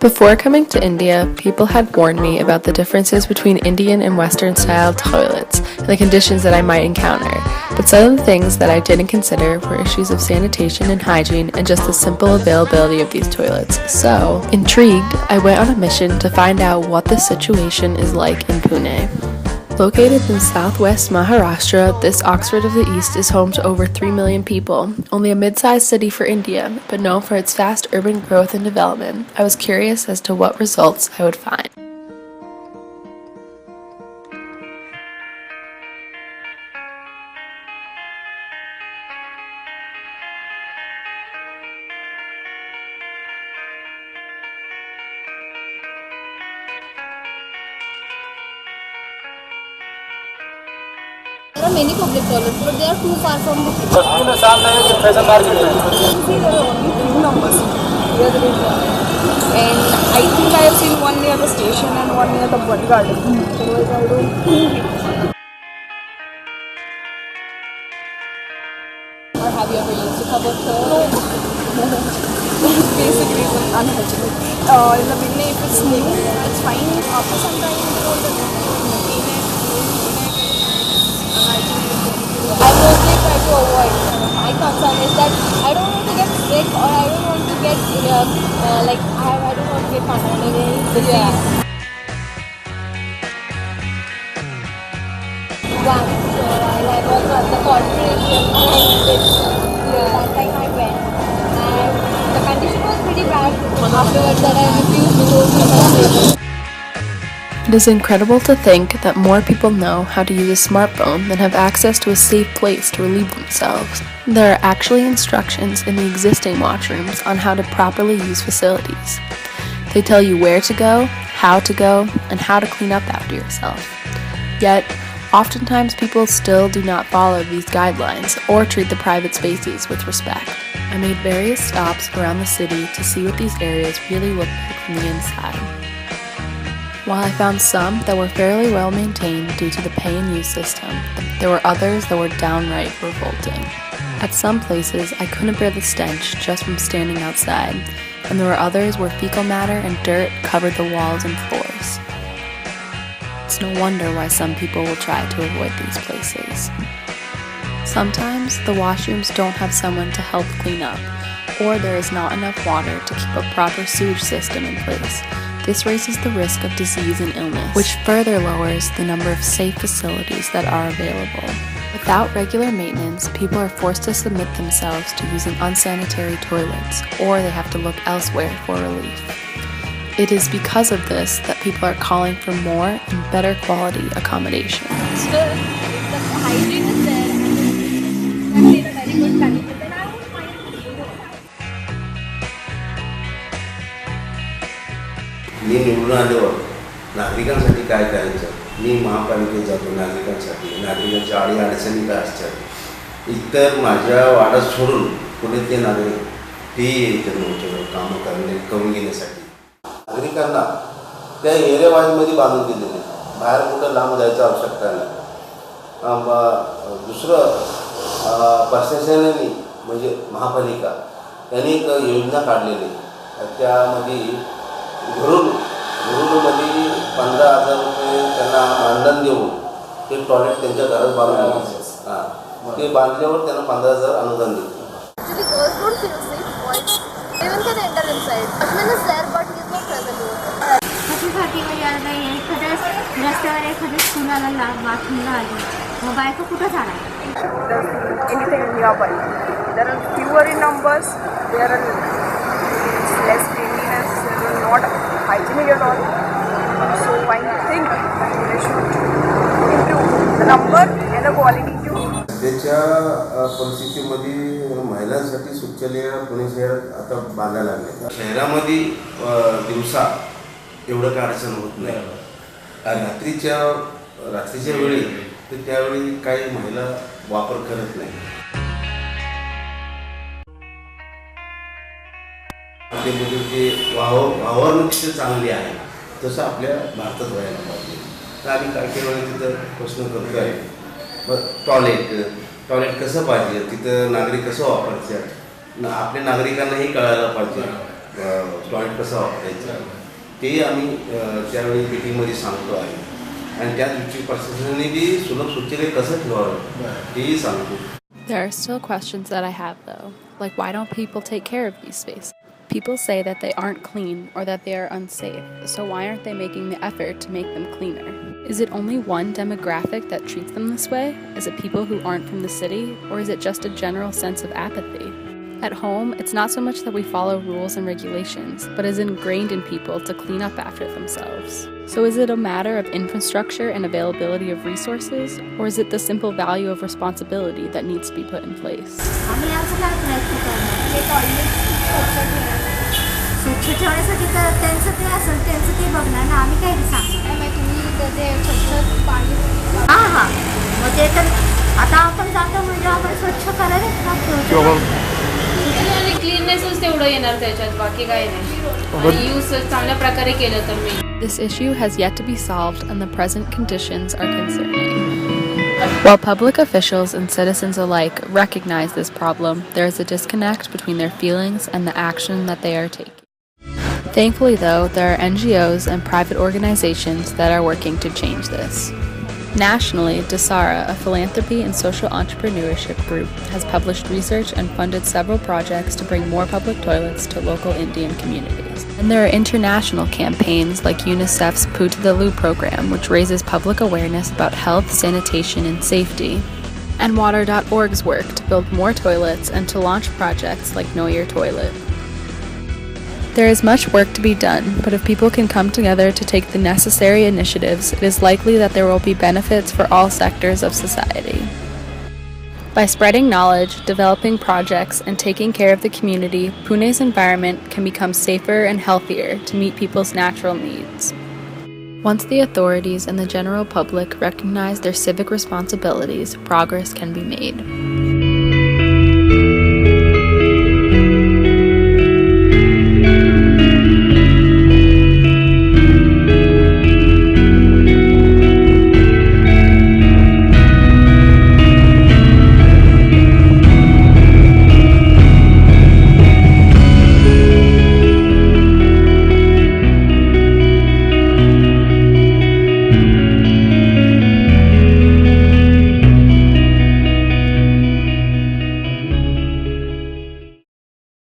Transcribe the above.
Before coming to India, people had warned me about the differences between Indian and Western style toilets and the conditions that I might encounter. But some of the things that I didn't consider were issues of sanitation and hygiene and just the simple availability of these toilets. So, intrigued, I went on a mission to find out what the situation is like in Pune. Located in southwest Maharashtra, this Oxford of the East is home to over 3 million people, only a mid-sized city for India, but known for its fast urban growth and development. I was curious as to what results I would find. There are many public toilets, but they are too far from the city. There are only few numbers. And I think I have seen one near the station and one near the Body Garden. Otherwise, I don't. Or have you ever used a public toilet? No. Basic reason, unhygienic. In the beginning, if it's new, it's fine. After some time, I mostly try to avoid. My concern is that I don't want to get sick or I don't want to get I don't want to get contaminated. Yeah. Once I was at the corporation and I did. That time I went and the condition was pretty bad. Afterwards that I refused to go to the It is incredible to think that more people know how to use a smartphone than have access to a safe place to relieve themselves. There are actually instructions in the existing washrooms on how to properly use facilities. They tell you where to go, and how to clean up after yourself. Yet, oftentimes people still do not follow these guidelines or treat the private spaces with respect. I made various stops around the city to see what these areas really look like from the inside. While I found some that were fairly well maintained due to the pay and use system, there were others that were downright revolting. At some places, I couldn't bear the stench just from standing outside, and there were others where fecal matter and dirt covered the walls and floors. It's no wonder why some people will try to avoid these places. Sometimes the washrooms don't have someone to help clean up, or there is not enough water to keep a proper sewage system in place. This raises the risk of disease and illness, which further lowers the number of safe facilities that are available. Without regular maintenance, people are forced to submit themselves to using unsanitary toilets, or they have to look elsewhere for relief. It is because of this that people are calling for more and better quality accommodations. The hygiene is there and it's in a very good condition. Then I won't mind. मी निवडून आल्यावर नागरिकांसाठी काय करायचं, मी महापालिकेत जातो नागरिकांसाठी, नागरिकांच्या अडचणी काय असतात, इतर माझ्या वाड्यात सोडून पुढे ते नागरिक ते येतात नव्हते कामं करणे करून घेण्यासाठी. नागरिकांना त्या एरियावाईजमध्ये बांधून दिलेले, बाहेर कुठं लांब जायचं आवश्यकता नाही. दुसरं प्रशासनाने म्हणजे महापालिका यांनी एक योजना काढलेली, त्यामध्ये घरूनमध्ये 15,000 रुपये त्यांना मानधन देऊन ते टॉयलेट त्यांच्या घरात बांधून ते बांधल्यावर त्यांना 15,000 अनुदान देते. Actually, girls don't feel safe. Boys even can enter inside. Ashman is there, but he is not present over there. साठी म्हणजे आता एखाद्या रस्त्यावर एखाद्या स्कूलाला बाथरूमला आली मग बायका कुठं जाणार. Anything nearby. There are fewer in numbers. There are less cleanliness. There are not hygienic at all. So I think they should improve the number and the quality too. सध्याच्या परिस्थितीमध्ये महिलांसाठी शौचालय पुणे शहरात आता बांधायला लागले. शहरामध्ये दिवसा एवढं काय अडचण होत नाही. रात्रीच्या वेळी तर त्यावेळी काही महिला वापर करत नाही. ते वावरणूक तिथे चांगली आहे तसं आपल्या भारतात व्हायला पाहिजे. तर आम्ही काही वेळी तिथं प्रश्न करतो आहे, मग टॉयलेट कसं पाहिजे, तिथं नागरिक कसं वापरायचं, आपल्या नागरिकांनाही कळायला पाहिजे. टॉयलेट कसं वापरायचं ते आम्ही त्यावेळी मीटिंगमध्ये सांगतो आहे आणि त्या दृष्टी प्रशासनाने बी सुलभ शौचालय कसं ठेवावं तेही सांगतो. There are still questions that I have, though, like why don't people take care of these spaces? People say that they aren't clean or that they are unsafe, so why aren't they making the effort to make them cleaner? Is it only one demographic that treats them this way? Is it people who aren't from the city, or is it just a general sense of apathy? At home, it's not so much that we follow rules and regulations, but is ingrained in people to clean up after themselves. So is it a matter of infrastructure and availability of resources, or is it the simple value of responsibility that needs to be put in place? आम्ही आमचं काय प्रयत्न करणार ते toilet स्वच्छ ठेवण्यासाठी तर त्यांचं ते असेल त्यांचं ते बघणार ना आम्ही काही सांगणार त्यामुळे तुम्ही ते स्वच्छ पाणी हां हां मग ते तर आता आपण जातो म्हणजे आपण स्वच्छ करायलाच लागतो आणि क्लीननेसच तेवढं येणार त्याच्यात बाकी काही नाही यूज चांगल्या प्रकारे केलं तर मी This issue has yet to be solved, and the present conditions are concerning. While public officials and citizens alike recognize this problem, there is a disconnect between their feelings and the action that they are taking. Thankfully, though, there are NGOs and private organizations that are working to change this. Nationally, Dasara, a philanthropy and social entrepreneurship group, has published research and funded several projects to bring more public toilets to local Indian communities. And there are international campaigns like UNICEF's Poo to the Loo program, which raises public awareness about health, sanitation, and safety. And Water.org's work to build more toilets and to launch projects like Know Your Toilet. There is much work to be done, but if people can come together to take the necessary initiatives, it is likely that there will be benefits for all sectors of society. By spreading knowledge, developing projects, and taking care of the community, Pune's environment can become safer and healthier to meet people's natural needs. Once the authorities and the general public recognize their civic responsibilities, progress can be made.